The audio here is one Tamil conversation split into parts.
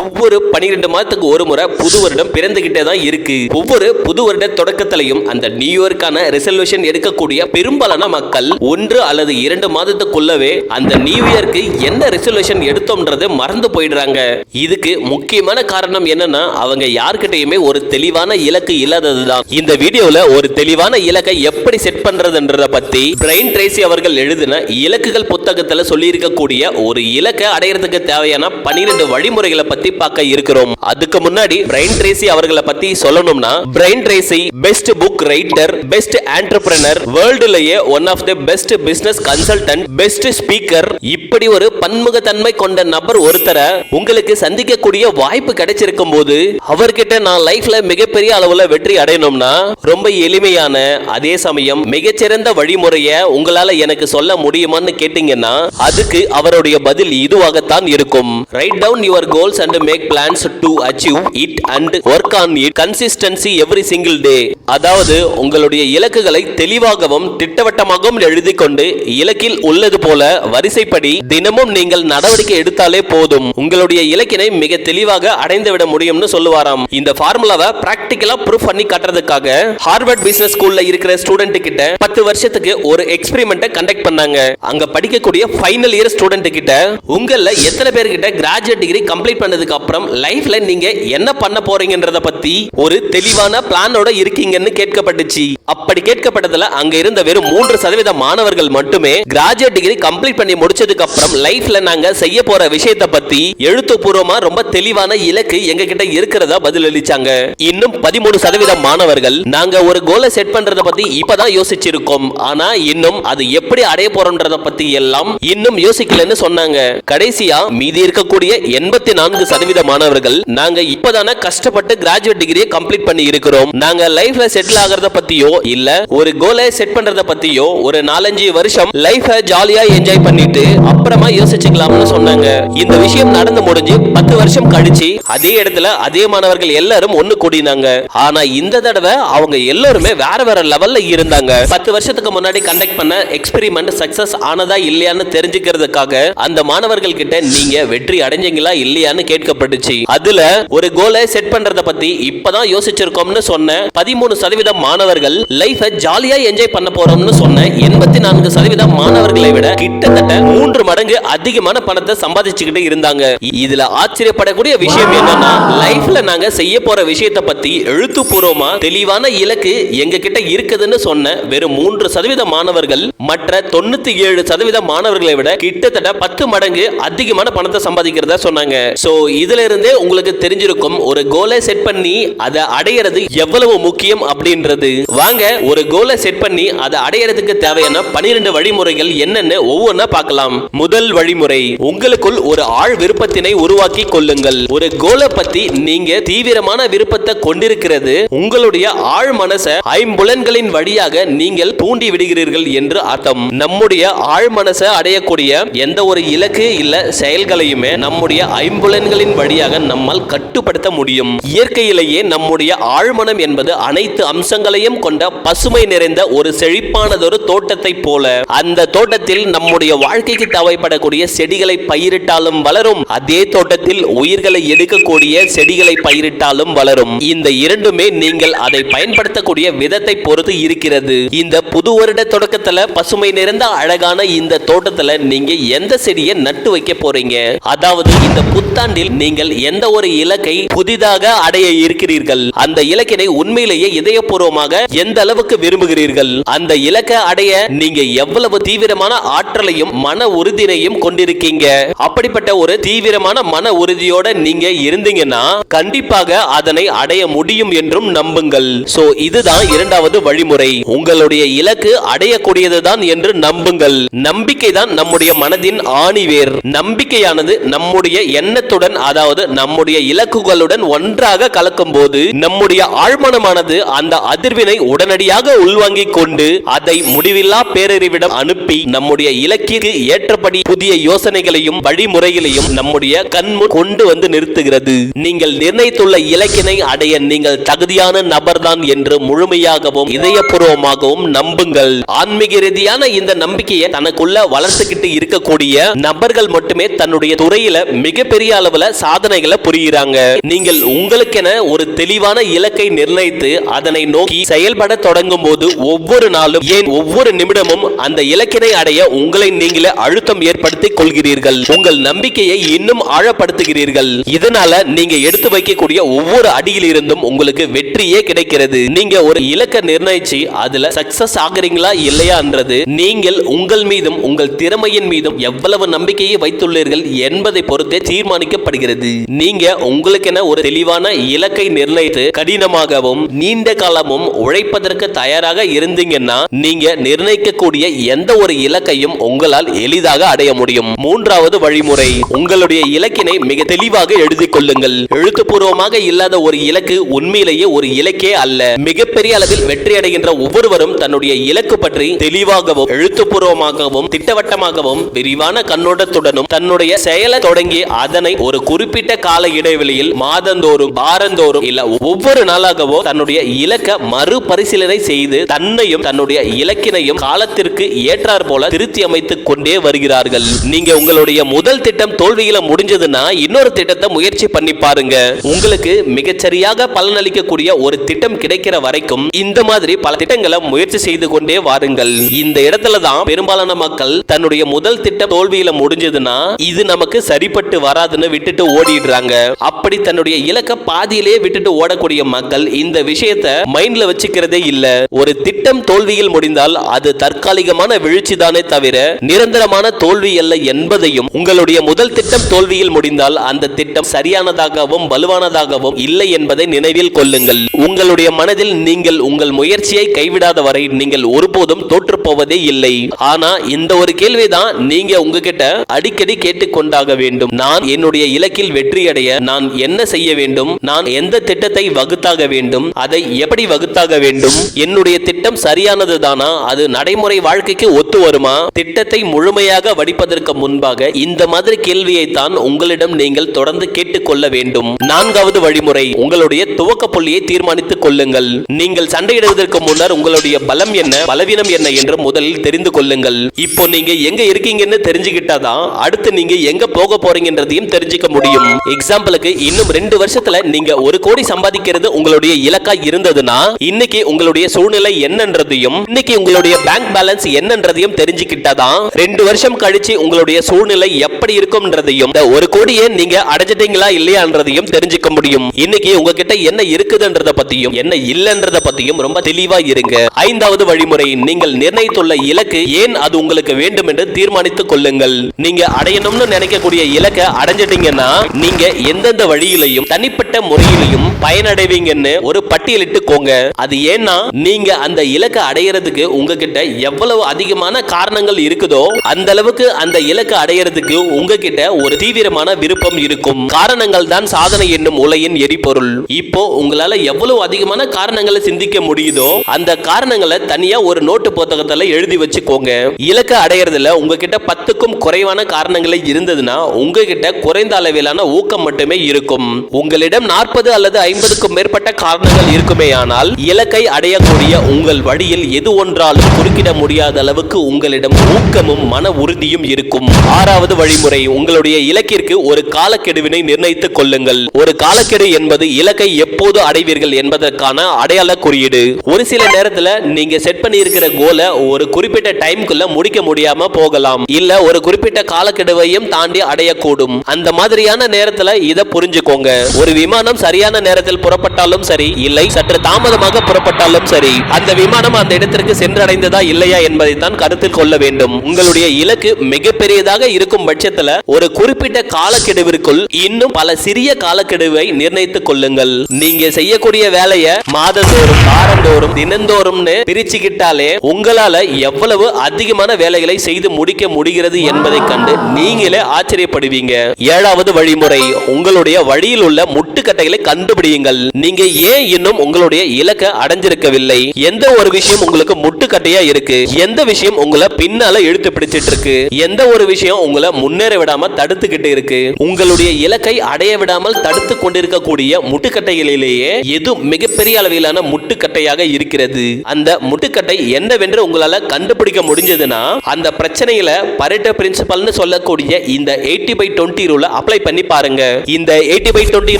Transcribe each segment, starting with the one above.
ஒவ்வொரு 12 மாதத்துக்கு ஒரு முறை புது வருடம் பிறந்துகிட்டே தான் இருக்கு. ஒவ்வொரு புது வருட தொடக்கத்திலையும் அந்த நியூ இயர்க்கான ரெசல்யூஷன் எடுக்கக்கூடிய பெரும்பாலான மக்கள் 1 அல்லது 2 மாதத்துக்குள்ளவே அந்த நியூ இயர்க்கு என்ன ரெசல்யூஷன் எடுத்தோம்ன்றது மறந்து போயிடுறாங்க. இதுக்கு முக்கியமான காரணம் என்னன்னா அவங்க யார்கிட்டயுமே ஒரு தெளிவான இலக்கு இல்லாததுதான். இந்த வீடியோல ஒரு தெளிவான இலக்கை எப்படி செட் பண்றதுன்றத பத்தி பிரைன் ட்ரேசி அவர்கள் எழுதின இலக்குகள் புத்தகத்துல சொல்லி இருக்கக்கூடிய ஒரு இலக்கை அடையறதுக்கு தேவையான 12 வழிமுறைகளை பத்தி பார்க்க இருக்கிறோம். அதுக்கு முன்னாடி பிரைன் ட்ரேசி அவர்களை பத்தி சொல்லணும்னா, Brian Tracy best book writer, best entrepreneur, வேர்ல்டுலயே one of the best business consultant, best speaker, இப்படி ஒரு பன்முகத்தன்மை கொண்ட நபர் ஒருத்தரை உங்களுக்கு சந்திக்கக்கூடிய வாய்ப்பு கிடைச்சிருக்கும் போது அவர்கிட்ட நான் லைஃப்ல மிகப்பெரிய அளவுல வெற்றி அடையணும்னா ரொம்ப எளிமையான அதே சமயம் மிகச்சிறந்த வழிமுறையை உங்களால எனக்கு சொல்ல முடியுமான்னு கேட்டீங்கன்னா அதுக்கு அவருடைய பதில் இதுவாகத்தான் இருக்கும். Write down your goals and make plans to achieve it and work on it consistency every single day. அதாவது உங்களுடைய இலக்குகளை தெளிவாகவும் திட்டவட்டமாகவும் எழுதி கொண்டு இலக்கில் உள்ளது போல வரிசைப்படி தினமும் நீங்கள் நடவடிக்கை எடுத்தாலே போதும், உங்களுடைய இலக்கினை மிக தெளிவாக அடைந்து விட முடியும்னு சொல்லுவாராம். இந்த ஃபார்முலாவை பிராக்டிகலா ப்ரூஃப் பண்ணி காட்டுறதுக்காக ஹார்வர்ட் பிசினஸ் ஸ்கூல்ல இருக்கிற ஸ்டூடெண்ட் கிட்ட 10 வருஷத்துக்கு ஒரு எக்ஸ்பெரிமெண்ட் கண்டக்ட் பண்ணாங்க. அங்க படிக்கக்கூடிய ஃபைனல் இயர் ஸ்டூடெண்ட் கிட்ட உங்கள எத்தனை பேர் கிட்ட கிராஜுவேட் டிகிரி கம்ப்ளீட் பண்ணதுக்கு அப்புறம் லைஃப்ல நீங்க என்ன பண்ண போறீங்கன்றத பத்தி ஒரு தெளிவான பிளானோட இருக்கீங்கன்னு கேட்கப்பட்டுச்சு. அப்படி கேட்கப்பட்டதுல அங்க இருந்த வெறும் 3% மாணவர்கள் மட்டுமே கிராஜுவேட் டிகிரி கம்ப்ளீட் பண்ணி முடிச்சதுக்கு அப்புறம் லைஃப்ல நாங்க செய்ய போற விஷயத்தை பத்தி எழுத்துப்பூர்வமா ரொம்ப தெளிவான இலக்கு எங்க கிட்ட இருக்கிறதா பதில் அளிச்சாங்க. இன்னும் 13% மாணவர்கள் நாங்க ஒரு கோலை செட் பண்றத பத்தி இப்பதான் யோசிச்சிருக்கோம், ஆனா இன்னும் அது எப்படி அடைய போறோம்ன்றத பத்தி எல்லாம் இன்னும் யோசிக்கலன்னு சொன்னாங்க. கடைசியா மீதி இருக்கக்கூடிய 84% மாணவர்கள் நாங்க இப்பதான கஷ்டப்பட்டு கிராஜுவேட் டிகிரியை கம்ப்ளீட் பண்ணி இருக்கிறோம், நாங்க லைஃப்ல செட்டில் ஆகிறத பத்தியோ இல்ல ஒரு கோலை செட் பண்றத பத்தியோ ஒரு 4-5 வருஷம் லைஃப ஜாலியா என்ஜாய் பண்ணிட்டு அப்புறமா யோசிச்சுக்கலாம்னு சொன்னாங்க. இந்த விஷயம் நடந்து முடிஞ்சு 10 வருஷம் கழிச்சு அதே இடத்துல அதே மாணவர்கள் எல்லாரும் ஒண்ணு கூடினாங்க. ஆனா இந்த தடவை அவங்க எல்லாருமே வேற வேற லெவல்ல இருந்தாங்க. 10 வருஷத்துக்கு முன்னாடி கண்டக்ட் பண்ண எக்ஸ்பெரிமெண்ட் சக்சஸ் ஆனதா இல்லையான்னு தெரிஞ்சுக்கிறதுக்காக அந்த மாணவர்கள் கிட்ட நீங்க வெற்றி அடைஞ்சீங்களா இல்லையான்னு கேட்கப்பட்டுச்சு. அதுல ஒரு கோலை செட் பண்றத பத்தி இப்பதான் யோசிச்சிருக்கோம்னு சொன்ன 13% மாணவர்கள் லைஃப ஜாலியா என்ஜாய் பண்ண போறோம்னு சொன்ன 84% மாணவர்களை விட கிட்டத்தட்ட 3 மடங்கு அதிகமான பணத்தை சம்பாதிச்சுக்கிட்டு இருந்தாங்க. இதுல ஆச்சரியப்படக்கூடிய விஷயம் என்னன்னா, லைஃப்ல நாங்க செய்ய போற விஷயத்தை பத்தி எழுத்துப்பூர்வமா தெளிவான இலக்கு எங்க கிட்ட இருக்குதுன்னு சொன்ன வெறும் 3% மாணவர்கள் மற்ற 97% மாணவர்களை விட கிட்டத்தட்ட 10 மடங்கு அதிகமான பணத்தை சம்பாதிக்கிறதா சொன்னாங்க. சோ இதுல இருந்தே உங்களுக்கு தெரிஞ்சிருக்கும் ஒரு கோலை செட் பண்ணி அதை அடையிறது எவ்வளவு முக்கியம் அப்படின்றது. வாங்க ஒரு கோலை செட் பண்ணி அதை அடையிறதுக்கு தேவையான 12 வழிமுறைகள் என்னன்னு ஒவ்வொன்றா பார்க்கலாம். முதல் வழிமுறை, உங்களுக்குள் ஒரு ஆழ் விருப்பத்தினை உருவாக்கி கொள்ளுங்கள். ஒரு கோலை பத்தி நீங்க தீவிரமான விருப்பத்தை கொண்டிருக்கிறது உங்களுடைய ஆழ் மனசை ஐம்புலன்களின் வழியாக நீங்கள் தூண்டி விடுகிறீர்கள் என்று அர்த்தம். நம்முடைய ஆழ் மனசை அடையக்கூடிய எந்த ஒரு இலக்கு இல்ல செயல்களையுமே நம்முடைய ஐம்புலன்களின் வழியாக நம்மால் கட்டுப்படுத்த முடியும். இயற்கையிலேயே நம்முடைய ஆழ்மனம் என்பது அனைத்து அம்சங்களையும் கொண்ட பசுமை நிறைந்த ஒரு செழிப்பானதொரு தோட்டத்தை போல. அந்த தோட்டத்தில் நம்முடைய வாழ்க்கைக்கு தேவைப்படக்கூடிய செடிகளை பயிரிட்டாலும் வளரும், அதே தோட்டத்தில் உயிர்களை எடுக்கக்கூடிய செடிகளை பயிரிட்டாலும் வளரும். இந்த இரண்டுமே நீங்கள் அதை பயன்படுத்தக்கூடிய விதத்தை பொறுத்து இருக்கிறது. இந்த புது வருட தொடக்கத்துல பசுமை நிறைந்த அழகான இந்த தோட்டத்துல நீங்க எந்த செடியை நட்டு வைக்க போறீங்க, அதாவது இந்த புத்தாண்டில் நீங்கள் எந்த ஒரு இலக்கை புதிதாக அடைய இருக்கிறீர்கள், அந்த இலக்கினை உண்மையிலேயே இதயபூர்வமாக எந்த அளவுக்கு விரும்புகிறீர்கள், அந்த இலக்கை அடைய நீங்க எவ்வளவு தீவிரமான ஆற்றலையும் மன உறுதியையும் கொண்டிருக்கீங்க. அப்படிப்பட்ட ஒரு தீவிரமான மன உறுதியோட நீங்க இருந்தீங்கன்னா கண்டிப்பாக அதனை அடைய முடியும் என்றும் நம்புங்கள். சோ இதுதான் இரண்டாவது வழிமுறை. உங்களுடைய இலக்கு அடையக்கூடியதுதான் என்று நம்புங்கள். நம்பிக்கை தான் நம்முடைய மனதின் ஆணிவேர். நம்பிக்கையானது நம்முடைய எண்ணத்துடன், அதாவது நம்முடைய இலக்குகளுடன் ஒன்றாக கலக்கும் போது நம்முடைய ஆழ்மனமானது அந்த அதிர்வினை உடனடியாக உள்வாங்கிக் கொண்டு அதை முடிவில்லா பேரறிவிடம் அனுப்பி நம்முடைய இலக்கிற்கு ஏற்றபடி புதிய யோசனைகளையும் வழிமுறைகளையும் நம்முடைய கண்முன் கொண்டு வந்து நிறுத்துகிறது. நீங்கள் நிர்ணயித்துள்ள இலக்கினை அடைய நீங்கள் தகுதியான நபர்தான் என்று முழுமையாகவும் இதயபூர்வமாகவும் நம்புங்கள். ஆன்மீக ரீதியான இந்த நம்பிக்கையை தனக்குள்ள வளர்த்துக்கிட்டு இருக்கக்கூடிய நபர்கள் மட்டுமே தன்னுடைய துறையில மிகப்பெரிய அளவுல சாதனைகளை புரியுறாங்க. நீங்கள் உங்களுக்கென ஒரு தெளிவான இலக்கை நிர்ணயித்து அதனை நோக்கி செயல்பட தொடங்கும் போது ஒவ்வொரு நாளும், ஏன் ஒவ்வொரு நிமிடமும் அந்த இலக்கினை அடைய உங்களை நீங்களே அழுத்தம் ஏற்படுத்திக் கொள்கிறீர்கள். உங்கள் நம்பிக்கையை இன்னும் ஆழப்படுத்துகிறீர்கள். இதனால நீங்க எடுத்து வைக்கக்கூடிய ஒவ்வொரு அடியில் இருந்தும் உங்களுக்கு வெற்றியே கிடைக்கிறது. நீங்க ஒரு இலக்கை நிர்ணயிச்சு அதுல சக்சஸ் ஆகுறீங்களா இல்லையான்றது நீங்கள் உங்கள் மீதும் உங்கள் திறமையின் மீதும் எவ்வளவு நம்பிக்கையை வைத்துள்ளீர்கள் என்பதை பொறுத்தே தீர்மானிக்கப்படுகிறது. நீங்க உங்களுக்கென ஒரு தெளிவான இலக்கை நிர்ணயித்து கடினமாகவும் நீண்ட காலமும் உழைப்பதற்கு தயாராக இருந்தீங்கன்னா நீங்க நிர்ணயிக்கக்கூடிய எந்த ஒரு இலக்கையும் உங்களால் எளிதாக அடைய முடியும். மூன்றாவது வழிமுறை, உங்களுடைய இலக்கினை மிக தெளிவாக எழுதிக் கொள்ளுங்கள். எழுத்துப்பூர்வமாக இல்லாத ஒரு இலக்கு உண்மையிலேயே ஒரு இலக்கே அல்ல. மிகப்பெரிய அளவில் வெற்றி அடைகின்ற ஒவ்வொருவரும் தன்னுடைய இலக்கு பற்றி தெளிவாகவும் எழுத்துப்பூர்வமாகவும் திட்டவட்டமாகவும் விரிவான கண்ணோட்டத்துடனும் தன்னுடைய செயலை தொடங்கி அதனை ஒரு குறிப்பிட்ட கால இடைவெளியில் மாதந்தோறும் வாரந்தோறும் இல்ல ஒவ்வொரு நாளாகவோ தன்னுடைய இலக்க மறுபரிசீலனை செய்து தன்னையும் தன்னுடைய இலக்கினையும் காலத்திற்கு ஏற்றார் போல திருத்தி அமைத்துக் கொண்டே வருகிறார்கள். நீங்க உங்களுடைய முதல் திட்டம் தோல்வியில முடிஞ்சதுன்னா இன்னொரு திட்டத்தை முயற்சி பண்ணி பாருங்க. உங்களுக்கு மிகச்சரியாக பலனளிக்கக்கூடிய ஒரு திட்டம் கிடைக்கிற வரைக்கும் இந்த மாதிரி பல திட்டங்களை முயற்சி செய்து கொண்டே வாருங்கள். இந்த இடத்துல தான் பெரும்பாலான மக்கள் தன்னுடைய முதல் திட்டம் தோல்வியில முடிஞ்சதுன்னா இது நமக்கு சரிப்பட்டு வராதுன்னு விட்டுட்டு ஓடிடுறாங்க. அப்படி தன்னுடைய இலக்க பாதியிலே விட்டுட்டு ஓடக்கூடிய மக்கள் இந்த விஷயத்தை மைண்ட்ல வச்சுக்கிறதே இல்ல. ஒரு திட்டம் தோல்வியில் முடிந்தால் அது தற்காலிகமான வீழ்ச்சி தானே தவிர நிரந்தரமான தோல்வி அல்ல என்பதையும், உங்களுடைய முதல் திட்டம் தோல்வியில் முடிந்தால் அந்த திட்டம் சரியானதாகவும் வலுவானதாகவும் இல்லை என்பதை நினைவில் கொள்ளுங்கள். உங்களுடைய மனதில் நீங்கள் உங்கள் முயற்சியை கைவிடாத வரை நீங்கள் ஒருபோதும் தோற்று போவதே இல்லை. ஆனா இந்த ஒரு கேள்விதான் நீங்க உங்ககிட்ட அடிக்கடி கேட்டுக்கொண்டாக வேண்டும். நான் என்னுடைய இலக்கில் வெற்றி அடைய நான் என்ன செய்ய வேண்டும்? நான் எந்த திட்டத்தை வகுத்தாக வேண்டும்? அதை எப்படி வகுத்தாக வேண்டும்? என்னுடைய திட்டம் சரியானது தானா? அது நடைமுறை வாழ்க்கைக்கு ஒத்து வருமா? திட்டத்தை முழுமையாக வடிப்பதற்கு முன்பாக இந்த மாதிரி கேள்வியை தான் உங்களிடம் நீங்கள் தொடர்ந்து கேட்டுக்கொள்ள வேண்டும். நான்காவது வழிமுறை, உங்களுடைய துவக்க புள்ளியை தீர்மானித்துக் கொள்ளுங்கள். நீங்கள் சண்டையிடுவதற்கு முன்னர் உங்களுடைய பலம் என்ன, பலவீனம் என்ன என்று முதலில் தெரிந்து கொள்ளுங்கள். இப்போ நீங்க எங்க இருக்கீங்கன்னு தெரிஞ்சுக்கிட்டாதான் அடுத்து நீங்க எங்க போக போறீங்கன்றதையும் தெரிஞ்சுக்க முடியும். எக்ஸாம்பிளுக்கு, இன்னும் 2 வருஷத்துல நீங்க 1 கோடி சம்பாதிக்கிறது உங்களுடைய இலக்கா இருந்ததுன்னா இன்னைக்கு உங்களுடைய சூழ்நிலை என்னன்றதையும் இன்னைக்கு உங்களுடைய பேங்க் பேலன்ஸ் என்னன்றதையும் தெரிஞ்சுக்கிட்டாதான் 2 வருஷம் கழிச்சு உங்களுடைய சூழ்நிலை எப்படி இருக்கும்ன்றதையும் 1 கோடியை நீங்க அடைஞ்சிட்டீங்களா இல்லையான்றதையும் தெரிஞ்சுக்க முடியும். இன்னைக்கு உங்ககிட்ட என்ன இருக்குதுன்றத பத்தியும் என்ன இல்லன்றத பத்தியும் ரொம்ப தெளிவா இருங்க. 5வது வழிமுறை, நீங்கள் நிர்ணயித்துள்ள இலக்கு ஏன் அது உங்களுக்கு வேண்டும் என்று தீர்மானித்துக் கொள்ளுங்கள். நீங்க அடையணும்னு நினைக்கக்கூடிய இலக்கை அடைஞ்சிட்டீங்கன்னா நீங்க எந்தெந்த வழியிலையும் தனிப்பட்ட முறையிலையும் பயனடைவீங்கன்னு ஒரு பட்டியலிட்டுக்கோங்க. அது ஏன்னா நீங்க அந்த இலக்கை அடையிறதுக்கு உங்ககிட்ட எவ்வளவு அதிகமான காரணங்கள் இருக்குதோ அந்த அளவுக்கு அந்த இலக்கை அடையிறதுக்கு உங்ககிட்ட ஒரு தீவிரமான விருப்பம் இருக்கும். காரணங்கள் தான் சாதனை என்னும் உலையின் எரிபொருள். இப்போ உங்களால எவ்வளவு அதிகமான காரணங்களை சிந்திக்க முடியுதோ அந்த காரணங்களை தனியா ஒரு நோட்டு புத்தகத்துல எழுதி வச்சுக்கோங்க. இலக்கை அடையிறதுல உங்ககிட்ட 10க்கும் குறைவான காரணங்களை இருந்ததுன்னா உங்ககிட்ட குறைந்த அளவிலான ஊக்கம் மட்டுமே இருக்கும். உங்களிடம் 40 அல்லது 50க்கும் மேற்பட்ட காரணங்கள் இருக்குமே ஆனால் இலக்கை அடையக்கூடிய உங்கள் வழியில் எது ஒன்றாலும் குறுக்கிட முடியாத அளவுக்கு உங்களிடம் ஊக்கமும் மன உறுதியும் இருக்கும். 6வது வழிமுறை, உங்களுடைய இலக்கிற்கு ஒரு காலக்கெடுவினை நிர்ணயித்துக் கொள்ளுங்கள். ஒரு காலக்கெடு என்பது இலக்கை எப்போது அடைவீர்கள் என்பதற்கான அடையாள குறியீடு. ஒரு சில நேரத்துல நீங்க செட் பண்ணி இருக்கிற கோலை ஒரு குறிப்பிட்ட டைம்குள்ள முடிக்க முடியாம போகலாம், இல்ல ஒரு குறிப்பிட்ட காலக்கெடுவையும் தாண்டி அடையக்கூடும். அந்த மாதிரியான நேரத்துல இத புரிஞ்சுக்கோங்க. ஒரு விமானம் சரியான நேரத்தில் புறப்பட்டாலும் சரி, இல்லை சற்று தாமதமாக புறப்பட்டாலும் சரி, அந்த விமானம் அந்த இடத்திற்கு சென்றடைந்ததா இல்லையா என்பதை தான் கருத்தில் கொள்ள வேண்டும். உங்களுடைய இலக்கு மிகப்பெரியதாக இருக்கும் பட்சத்துல ஒரு குறிப்பிட்ட காலக்கெடுவிற்குள் இன்னும் பல சிறிய காலக்கெடுவை நிர்ணயித்துக் கொள்ளுங்கள். நீங்க செய்யக்கூடிய வேலையை மாதந்தோறும், வாரந்தோறும், தினந்தோறும்னு பிரிச்சுக்கிட்டாலே உங்களால எவ்வளவு அதிகமான வேலைகளை செய்து முடிக்க முடிகிறது என்பதை கண்டு நீங்களே ஆச்சரியப்படுவீங்க. 7வது வழிமுறை, உங்களுடைய வழியில் உள்ள முட்டுக்கட்டைகளை கண்டுபிடியுங்கள். நீங்க ஏன் இன்னும் உங்களுடைய இலக்கை அடைஞ்சிருக்கவில்லை? எந்த ஒரு விஷயம் உங்களுக்கு முட்டுக்கட்டையா இருக்கு? எந்த விஷயம் உங்களை பின்னால இழுத்து பிடிச்சிட்டு இருக்கு? எந்த ஒரு விஷயம் உங்களை முன்னேற விடாம தடுத்துக்கிட்டு இருக்கு? உங்களுடைய இலக்கை அடைய விடாமல் தடுத்து கொண்டிருக்கக்கூடிய முட்டுக்கட்டைகளிலேயே எது மிகப்பெரிய அளவிலான முட்டுக்கட்டையாக இருக்கிறது? அந்த முட்டுக்கட்டை என்னவென்று உங்களால கண்டுபிடிக்க முடிஞ்சதுன்னா அந்த பிரச்சனையில பரெட்டோ பிரின்சிபல்னு சொல்லக்கூடிய இந்த 80/20 ரூலை அப்ளை பண்ணி பாருங்க. இந்த 80/20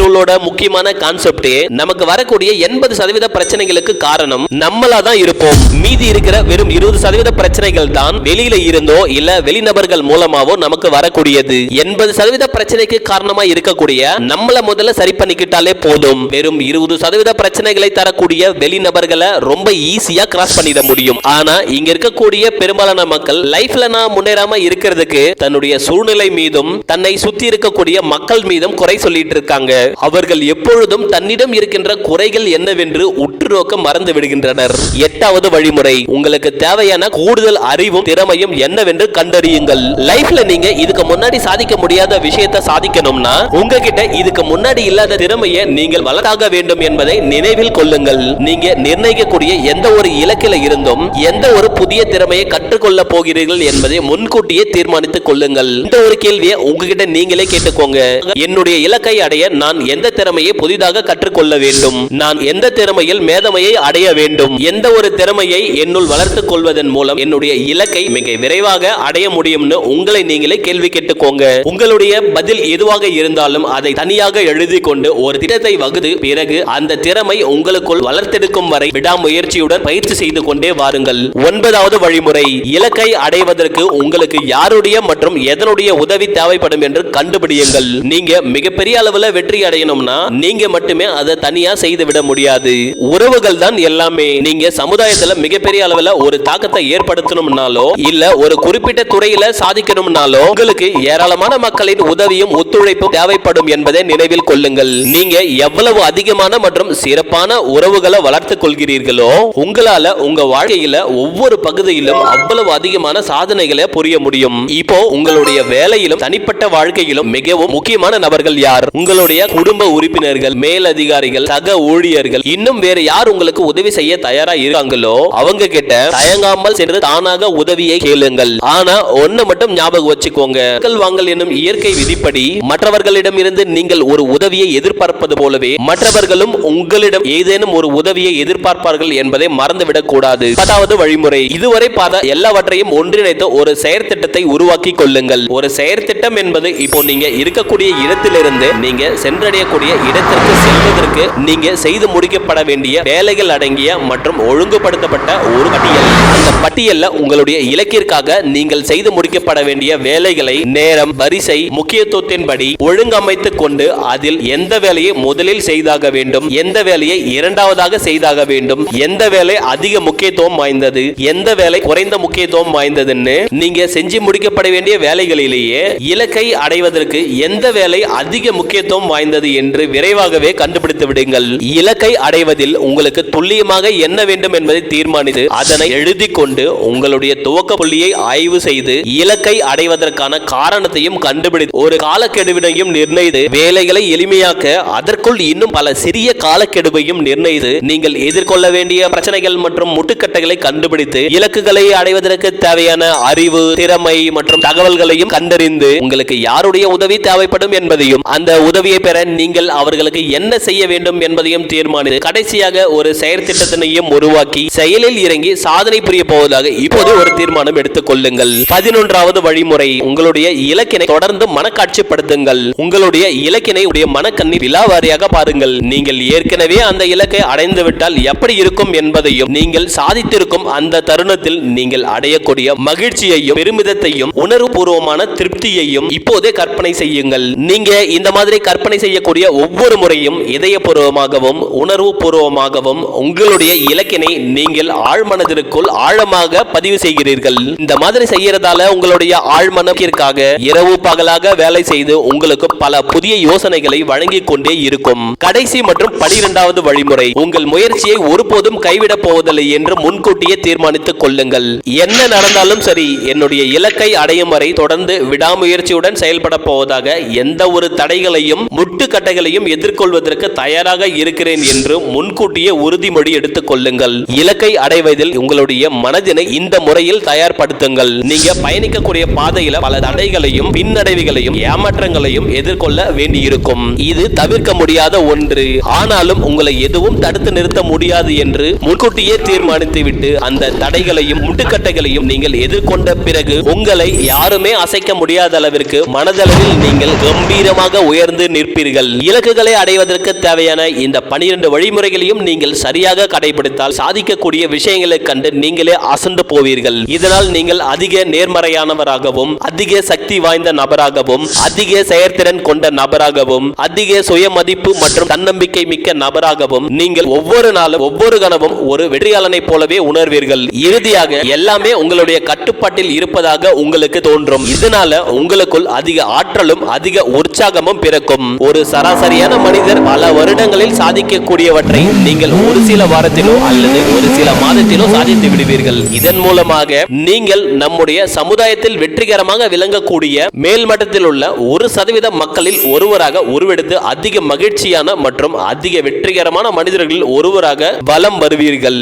ரூலோட முக்கியமான கான்செப்ட் நமக்கு வரக்கூடிய 80% பிரச்சனைகளுக்கு காரணம் நம்மளா தான் இருப்போம். மீதி இருக்கிற வெறும் 20% பிரச்சனைகள் தான் வெளியில இருந்தோ இல்ல வெளிநபர்கள் மூலமாவோ நமக்கு வரக்கூடியது. 80% பிரச்சனைக்கு காரணமா இருக்கக்கூடிய நம்மள முதல்ல சரி பண்ணிக்கிட்டாலே போதும். வெறும் 20% பிரச்சனைகளை தரக்கூடிய வெளிநபர்களை ரொம்ப ஈஸியா கிராஸ் பண்ணிட முடியும். ஆனா இங்க இருக்கக்கூடிய பெரும்பாலான மக்கள் லைஃப்ல நான் முன்னேறாம இருக்கிறதுக்கு தன்னுடைய சூழ்நிலை மீதும் தன்னை சுத்தி இருக்கக்கூடிய மக்கள் மீதும் குறை சொல்லிட்டு இருக்காங்க. அவர்கள் எப்பொழுதும் தன்னிடம் இருக்கின்ற குறைகள் என்னவென்று உற்று நோக்க மறந்து விடுகின்றனர். 8வது வழிமுறை, உங்களுக்கு தேவையான கூடுதல் அறிவும் திறமையும் என்னவென்று கண்டறியுங்கள். லைஃப்ல நீங்க இதுக்கு முன்னாடி சாதிக்க முடியாத விஷயத்தை சாதிக்கணும்னா உங்ககிட்ட இதுக்கு முன்னாடி இல்லாத திறமையை நீங்கள் வளர்த்தாக வேண்டும் என்பதை நினைவில் கொள்ளுங்கள். நீங்க நிர்ணயிக்கக்கூடிய எந்த ஒரு இலக்கில இருந்தும் எந்த ஒரு புதிய திறமையை கற்றுக்கொள்ள போகிறீர்கள் என்பதை முன்கூட்டியே தீர்மானித்துக் கொள்ளுங்கள். இந்த ஒரு கேள்வியை உங்ககிட்ட நீங்களே கேட்டுக்கோங்க. என்னுடைய இலக்கை அடைய நான் எந்த திறமையை புதிதாக கற்றுக்கொள்ள வேண்டும்? நான் எந்த திறமையில் மேதமையை அடைய வேண்டும்? எந்த ஒரு திறமையை என்னுள் வளர்த்துக் கொள்வதன் மூலம் என்னுடைய இலக்கை மிக விரைவாக அடைய முடியும்னு உங்களை நீங்களே கேள்வி கேட்டுக்கோங்க. உங்களுடைய பதில் எதுவாக இருந்தாலும் அதை தனியாக எழுதி கொண்டு ஒரு திட்டத்தை வகுத்து பிறகு அந்த திறமை உங்களுக்குள் வளர்த்தெடுக்கும் வரை விடாமுயற்சியுடன் பயிற்சி செய்து கொண்டே வாருங்கள். 9வது வழிமுறை, இலக்கை அடைவதற்கு உங்களுக்கு யாருடைய மற்றும் எதனுடைய உதவி தேவைப்படும் என்று கண்டுபிடியுங்கள். நீங்க மிகப்பெரிய அளவுல வெற்றி அடையணும்னா நீங்க மட்டுமே அதை தனியா செய்து விட முடியாது. உறவுகள் தான் எல்லாமே. நீங்க சமுதாயத்துல மிகப்பெரிய அளவுல ஒரு தாக்கத்தை ஏற்படுத்தணும்னாலோ இல்ல ஒரு குறிப்பிட்ட துறையில சாதிக்கணும்னாலோ உங்களுக்கு ஏராளமான மக்களின் உதவியும் ஒத்துழைப்பும் தேவைப்படும் என்பதை நினைவில் கொள்ளுங்கள். நீங்க எவ்வளவு அதிகமான மற்றும் சிறப்பான உறவுகளை வளர்த்துக் கொள்கிறீர்களோ உங்களால உங்க வாழ்க்கையில ஒவ்வொரு பகுதியிலும் அவ்வளவு அதிகமான சாதனைகளை புரிய முடியும். இப்போ உங்களுடைய வேலையிலும் தனிப்பட்ட வாழ்க்கையிலும் மிகவும் முக்கியமான நபர்கள் யார்? உங்களுடைய குடும்ப உறுப்பினர்கள், மேலதிகாரிகள், சக ஊழியர்கள், இன்னும் வேற யார் உங்களுக்கு உதவி செய்ய தயாரா இருக்காங்களோ அவங்க கிட்ட தயங்காமல் சென்று தானாக உதவியை கேளுங்கள். ஆனா ஒண்ணு மட்டும் ஞாபகம் வச்சுக்கோங்க, வாங்கல் என்னும் இயற்கை விதிப்படி மற்றவர்களிடம் இருந்து நீங்கள் ஒரு உதவியை எதிர்பார்ப்பது போலவே மற்றவர்களும் உங்களிடம் ஏதேனும் ஒரு உதவியை எதிர்பார்ப்பார்கள் என்பதை மறந்துவிடக் கூடாது. 10வது வழிமுறை, இதுவரை பார்த்த எல்லாவற்றையும் ஒன்றிணைத்து ஒரு செயற்திட்டத்தை உருவாக்கி கொள்ளுங்கள். ஒரு செயற்திட்டம் என்பது இப்போ நீங்க இருக்கக்கூடிய இடத்திலிருந்து நீங்க சென்றடையக்கூடிய இடத்திற்கு செல்வதற்கு நீங்க செய்து முடிக்கப்பட வேண்டிய வேலைகள் அடங்கிய மற்றும் ஒழுங்குபடுத்தப்பட்ட ஒரு பட்டியல். அந்த பட்டியல்ல உங்களுடைய இலக்கிற்காக நீங்கள் செய்து முடிக்கப்பட வேண்டிய வேலைகளை நேரம், வரிசை, முக்கியத்துவத்தின்படி ஒழுங்கமைத்துக் கொண்டு அதில் எந்த வேலையை முதலில் செய்தாக வேண்டும், எந்த வேலையை இரண்டாவதாக செய்தாக வேண்டும், எந்த வேலை அதிக முக்கியத்துவம் வாய்ந்தது, எந்த வேலை குறைந்த முக்கியத்துவம் வாய்ந்ததுன்னு நீங்க செஞ்சு முடிக்கப்பட வேண்டிய வேலைகளிலேயே இலக்கை அடைவதற்கு எந்த வேலை அதிக முக்கியத்துவம் வாய்ந்தது என்று விரைவாகவே கண்டுபிடித்து விடுங்கள். இலக்கை அடைவதில் உங்களுக்கு துல்லியமாக என்ன வேண்டும் என்பதை தீர்மானித்து அதனை எழுதி கொண்டு உங்களுடைய துவக்க புள்ளியை ஆய்வு செய்து இலக்கை அடைவதற்கான காரணத்தையும் கண்டுபிடித்து ஒரு காலக்கெடுவினையும் நிர்ணயித்து வேலைகளை எளிமையாக்க அதற்குள் இன்னும் பல சிறிய காலக்கெடுவையும் நிர்ணயித்து நீங்கள் எதிர்கொள்ள வேண்டிய பிரச்சனைகள் மற்றும் முட்டுக்கட்டைகளை கண்டுபிடித்து இலக்குகளை அடைவதற்கு தேவையான அறிவு, திறமை மற்றும் தகவல்களையும் கண்டறிந்து உங்களுக்கு யாருடைய உதவி தேவைப்படும் என்பதையும் அந்த உதவியை பெற நீங்கள் அவர்களுக்கு என்ன செய்ய வேண்டும் என்பதையும் தீர்மானித்து கடைசியாக ஒரு செயற்திட்டத்தினையும் உருவாக்கி செயலில் இறங்கி சாதனை புரிய போவதாக இப்போது ஒரு தீர்மானம் எடுத்துக் கொள்ளுங்கள். 11வது வழிமுறை, உங்களுடைய இலக்கினை தொடர்ந்து மனக்காட்சிப்படுத்துங்கள். உங்களுடைய இலக்கினை உடைய மனக்கண்ணி விலாவாரியாக பாருங்கள். நீங்கள் ஏற்கனவே அந்த இலக்கை அடைந்து விட்டால் எப்படி இருக்கும் என்பதையும் நீங்கள் சாதித்திருக்கும் அந்த தருணத்தில் நீங்கள் அடையக்கூடிய மகிழ்ச்சியையும் பெருமிதத்தையும் உணர்வுபூர்வமான திருப்தியையும் இப்போதே கற்பனை செய்யுங்கள். நீங்க இந்த மாதிரி கற்பனை செய்யக்கூடிய ஒவ்வொரு முறையும் இதயபூர்வமாகவும் உணர்வு பூர்வமாகவும் உங்களுடைய இலக்கினை நீங்கள் ஆழ்மனதிற்குள் ஆழமாக பதிவு செய்கிறீர்கள். இந்த மாதிரி செய்யறதால உங்களுடைய ஆழ்மனத்திற்காக இரவு பகலாக வேலை செய்து உங்களுக்கு பல புதிய யோசனைகளை வழங்கிக் கொண்டே இருக்கும். கடைசி மற்றும் 12வது வழிமுறை, உங்கள் முயற்சியை ஒருபோதும் கைவிடப் போவதில்லை என்று முன்கூட்டியே தீர்மானித்துக் கொள்ளுங்கள். என்ன நடந்தாலும் சரி, என்னுடைய இலக்கை அடையும் வரை தொடர்ந்து விடாமுயற்சியுடன் செயல்பட போவதாக எந்த ஒரு தடைகளையும் முட்டுக்கட்டைகளையும் எதிர்கொள்வதற்கு தயாராக இருக்கிறேன் என்று முன்கூட்டியே உறுதிமொழி எடுத்துக் கொள்ளுங்கள். இலக்கை அடைவதில் உங்களுடைய மனதினை இந்த முறையில் தயார்படுத்துங்கள். நீங்க பயணிக்கக்கூடிய பாதையில பல தடைகளையும் பின்னடைவுகளையும் ஏமாற்றங்களையும் எதிர்கொள்ள வேண்டியிருக்கும். இது தவிர்க்க முடியாத ஒன்று. ஆனாலும் உங்களை எதுவும் தடுத்து நிறுத்த முடியாது என்று முன்கூட்டியே தீர்மானித்து விட்டு அந்த தடைகளையும் முட்டுக்கட்டைகளையும் நீங்கள் எதிர்கொண்ட பிறகு உங்களை யாருமே அசைக்க முடியாத அளவிற்கு மனதளவில் நீங்கள் கம்பீரமாக உயர்ந்து நிற்பீர்கள். இலக்குகளை அடைவதற்கு தேவையான இந்த 12 வழிமுறைகளையும் நீங்கள் சரியாக கடைபிடித்தால் சாதிக்கக்கூடிய விஷயங்களை கண்டு நீங்களே அசந்து போவீர்கள். இதனால் நீங்கள் அதிக நேர்மறையானவராகவும், அதிக சக்தி வாய்ந்த நபராகவும், அதிக செயற்திறன் கொண்ட நபராகவும், அதிக சுயமதிப்பு மற்றும் தன்னம்பிக்கை மிக்க நபராகவும் நீங்கள் ஒவ்வொரு நாளும் ஒவ்வொரு கணமும் ஒரு வெற்றியாளனை போலவே உணர்வீர்கள். இறுதியாக எல்லாமே உங்களுடைய கட்டுப்பாட்டில் இருப்பதாக உங்களுக்கு தோன்றும். இதனால உங்களுக்குள் அதிக ஆற்றலும் அதிக உற்சாகமும் பிறக்கும். ஒரு சராசரியான மனிதர் பல வருடங்களில் சாதிக்கக்கூடியவற்றை நீங்கள் ஒரு சில வாரத்திலோ அல்லது ஒரு சில மாதத்திலோ சாதித்து விடுவீர்கள். இதன் மூலமாக நீங்கள் நம்முடைய சமுதாயத்தில் வெற்றிகரமாக விளங்கக்கூடிய மேல்மட்டத்தில் உள்ள 1% மக்களில் ஒருவராக உருவெடுத்து அதிக மகிழ்ச்சியான மற்றும் அதிக வெற்றிகரமான மனிதர்களில் ஒருவராக வலம் வருவீர்கள்.